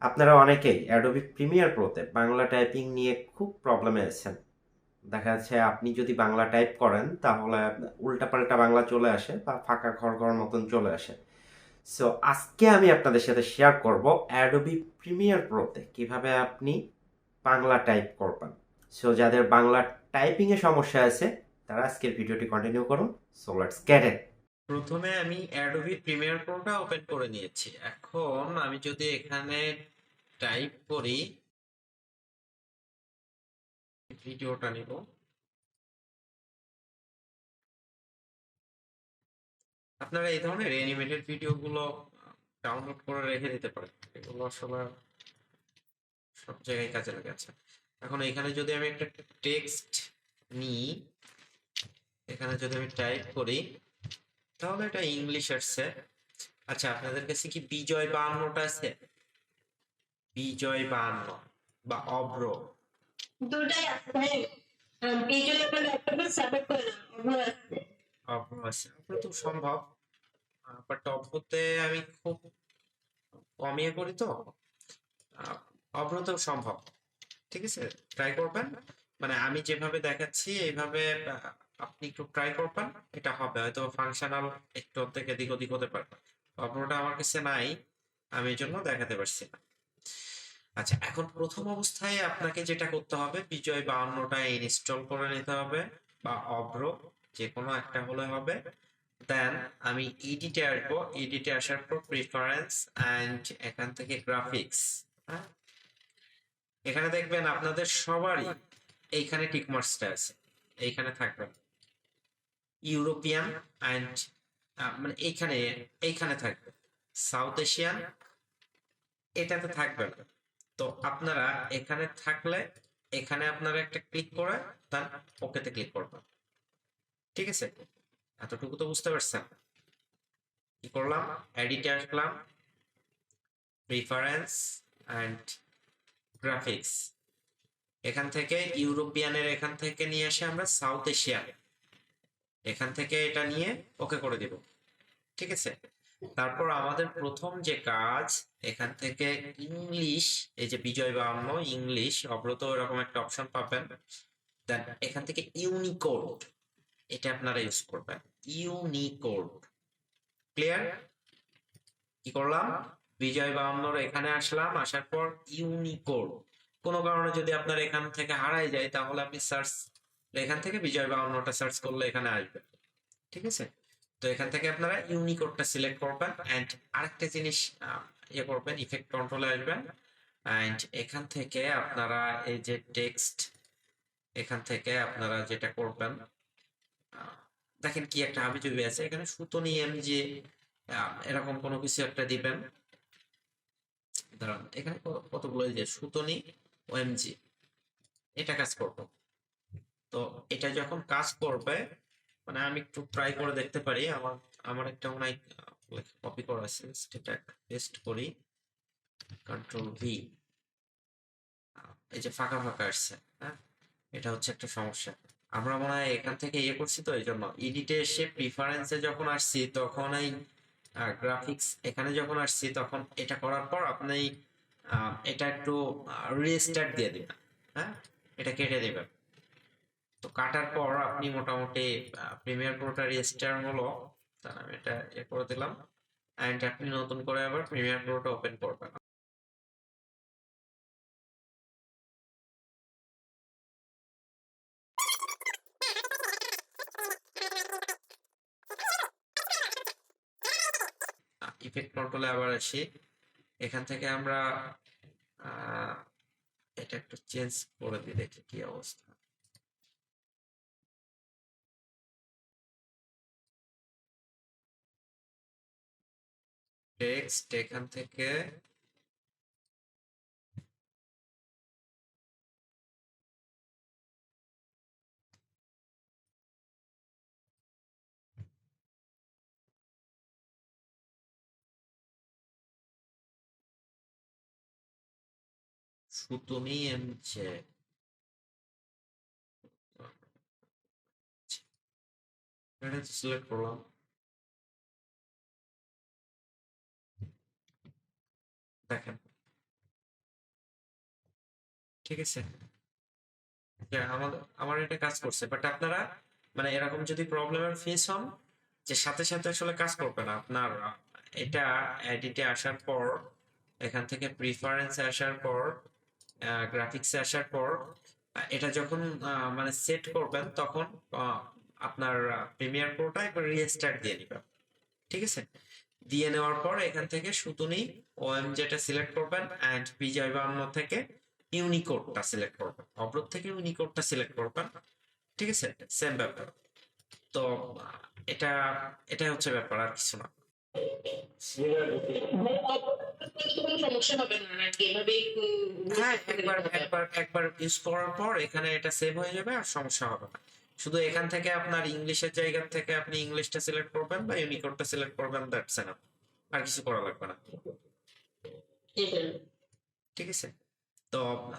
আপনারা অনেকেই Adobe Premiere প্রোতে Bangla typing নিয়ে খুব প্রবলেমে আছেন। দেখা যাচ্ছে আপনি যদি বাংলা টাইপ করেন তাহলে উল্টাপাল্টা বাংলা চলে আসে বা ফাঁকা ঘর ঘর মতন চলে আসে। সো আজকে আমি আপনাদের সাথে শেয়ার করব অ্যাডোবি প্রিমিয়ার প্রোতে কিভাবে আপনি বাংলা টাইপ করবেন। সো যাদের বাংলা টাইপিংয়ে সমস্যা আছে তারা আজকের ভিডিওটি কন্টিনিউ করুন। So let's get it. প্রথমে আমি অ্যাডোবি প্রিমিয়ার প্রোটা ওপেন করে নিয়েছি। এখন আমি যদি এখানে টাইপ করি, ভিডিওটা নিব। আপনারা এই ধরনের অ্যানিমেটেড ভিডিওগুলো ডাউনলোড করে রেখে দিতে পারেন, এগুলো আসলে সব জায়গায় কাজে লাগে। আচ্ছা, এখন এখানে যদি আমি একটা টেক্সট নিই, এখানে যদি আমি টাইপ করি তাহলে এটা ইংলিশ আসছে। আচ্ছা, আপনাদের কাছে কি বিজয় 52টা আছে? বিজয় 52 বা অভ্র? দুটাই আছে ভাই। বিজয় আমার ল্যাপটপে সাপোর্ট করে না, অভ্র আছে। অভ্র আছে, অভ্র তো সম্ভব। বাট অভ্রতে আমি খুব কম ইয়ে করি তো। আহ, অভ্রতেও সম্ভব। ঠিক আছে, ট্রাই করবেন। মানে আমি যেভাবে দেখাচ্ছি এইভাবে আপনি একটু ট্রাই করবেন। এটা হবে হয়তো ফাংশনাল, একটু থেকে এদিক ওদিক হতে পারে। অপরটা আমার কাছে নাই, আমি এই জন্য দেখাতে পারছি না। আচ্ছা, এখন প্রথম অবস্থায় আপনাকে যেটা করতে হবে, বিজয় 52টা ইনস্টল করে নিতে হবে, বা অভ্র যে কোনো একটা হলে হবে। দেন আমি এডিটে আসবো, এডিটে আসার পর প্রিফারেন্স অ্যান্ড এখান থেকে গ্রাফিক্স। হ্যাঁ, এখানে দেখবেন আপনাদের সবারই এইখানে টিক মার্কসটা আছে, এইখানে থাকবে ইউরোপিয়ান অ্যান্ড, মানে এইখানে এইখানে থাকবে সাউথ এশিয়ান, এটাতে থাকবে না। তো আপনারা এখানে থাকলে এখানে আপনারা একটা ক্লিক করে তার ওকেতে ক্লিক করবেন। ঠিক আছে, এতটুকু তো বুঝতে পারছেন। কি করলাম, এডিটে আসলাম, প্রিফারেন্স অ্যান্ড গ্রাফিক্স, এখান থেকে ইউরোপিয়ানের এখান থেকে নিয়ে এসে আমরা সাউথ এশিয়ান, এখান থেকে এটা নিয়ে ওকে করে দেব। ঠিক আছে, তারপর আমাদের প্রথম যে কাজ, এখান থেকে ইংলিশ, এই যে বিজয় 52 ইংলিশ অব্রত এরকম একটা অপশন পাবেন। দেন এখান থেকে ইউনিকোড, এটা আপনারা ইউজ করবেন। Unicode, clear? কি করলাম, বিজয় 52 এখানে আসলাম, আসার পর ইউনিকোড। কোনো কারণে যদি আপনার এখান থেকে হারাই যায় তাহলে আপনি সার্চ, এখান থেকে বিজয় 52টা সার্চ করলে এখানে আসবে। ঠিক আছে, তো এখান থেকে আপনারা ইউনিকোডটা সিলেক্ট করবেন অ্যান্ড আরেকটা জিনিস ইয়ে করবেন, ইফেক্ট কন্ট্রোলে আসবেন অ্যান্ড এখান থেকে আপনারা এই যে টেক্সট, এখান থেকে আপনারা যেটা করবেন, দেখেন কি একটা হাবিজাবি আছে এখানে, সুতনি এমজি এরকম কোনো কিছু একটা দিবেন। দাঁড়ান, এখানে কতগুলো এই যে সুতনি ওএমজি, এটা কাজ করবে। তো এটা যখন কাজ করবে, মানে আমি একটু ট্রাই করে দেখতে পারি, আমার আমার একটা মনে হয় কপি করা আছে, এটা পেস্ট করি, কন্ট্রোল ভি, এই যে ফাঁকা ফাঁকা আসছে। হ্যাঁ, এটা হচ্ছে একটা সমস্যা। আমরা মনে হয় এখান থেকে ইয়ে করছি, তো এই জন্য এডিটে এসে প্রিফারেন্সে যখন আসছি তখন এই গ্রাফিক্স এখানে যখন আসছি তখন এটা করার পর আপনি এটা একটু রিস্টার্ট দিয়ে দিবেন। হ্যাঁ, এটা কেটে দেবেন। তো কাটার পর আপনি মোটামুটি প্রিমিয়ার প্রোটা রেজিস্টার হলো, তার আমি এটা ইয়ে করে দিলাম এন্ড আপনি নতুন করে আবার প্রিমিয়ার প্রোটা ওপেন করবেন। ইফেক্ট কন্ট্রোলে আবার আসি, এখান থেকে আমরা আহ, এটা একটু চেঞ্জ করে দিই, দেখি কি অবস্থা। টেক্সট এখান থেকে সুতনি এমছে, এটা সিলেক্ট করলাম। দেখেন ঠিক আছে, আমার এটা কাজ করছে, বাট আপনারা মানে এরকম যদি প্রবলেমের ফেস হন, যে সাথে সাথে আসলে কাজ করবে না আপনার, এটা এডিটে আসার পর, এখান থেকে প্রিফারেন্সে আসার পর, গ্রাফিক্সে আসার পর, এটা যখন মানে সেট করবেন তখন আহ, আপনার প্রিমিয়ার প্রোটা একবার রিস্টার্ট দিয়ে নিবেন। ঠিক আছে, দিয়ে নেওয়ার পর এখান থেকে শুধুই ওএমজেটা সিলেক্ট করবেন অ্যান্ড বিজয় বান্ন থেকে ইউনিকোডটা সিলেক্ট করবেন, অবরোধ থেকে ইউনিকোডটা সিলেক্ট করবেন। ঠিক আছে, সেম ব্যাপার। তো এটা এটাই হচ্ছে ব্যাপার, আর কিছু না। কোনো সমস্যা হবে না নাকি এভাবে হ্যাঁ, একবার ইউজ করার পর এখানে এটা সেভ হয়ে যাবে, আর সমস্যা হবে না। শুধু এখান থেকে আপনার ইংলিশের জায়গা থেকে আপনি ইংলিশটা সিলেক্ট করবেন বা ইউনিকোডটা সিলেক্ট করবেন, দ্যাটস এনাফ। আর কিছু করা লাগবে না। ঠিক আছে, তো